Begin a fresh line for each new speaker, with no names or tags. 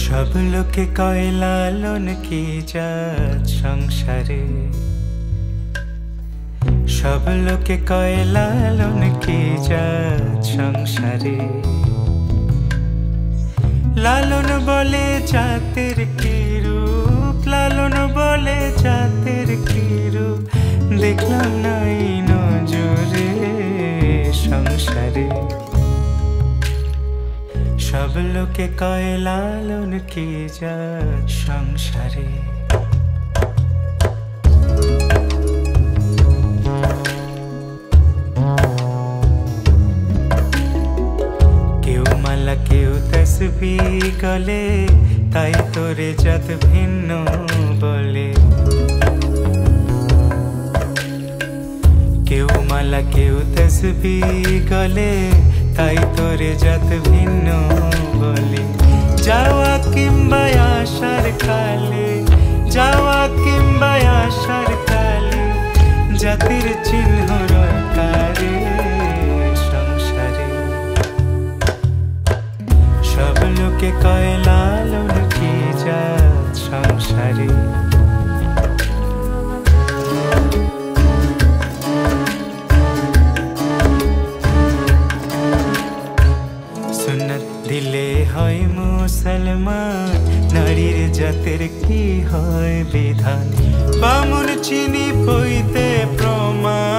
সব লোকে কয় লালন কি জাত সংসারে, সব লোকে কয় লালন কি জাত সংসারে। লালন বলে জাতের কি রূপ, লালন বলে জাতের কি রূপ, দেখলাম নাই নজরে সংসারে। সব লোকে কয় লালন কি জাত সংসারে। কেউ মালা কেউ তসবিহ গলে, তাই তোরে জাত ভিন্ন বলে। কেউ মালা কেউ তসবিহ গলে, তাই তোরে জাত ভিন্ন বলে। যাওয়া কিংবা আসার কালে, যাওয়া কিংবা আসার কালে, জাতির চিহ্ন রকারে সংসারে। সব লোকে কয় লালন কি জাত সংসারে। সুন্নত দিলে হয় মুসলমান, নারীর জাতের কি হয় বিধান। বামুন চিনি পইতে প্রমাণ,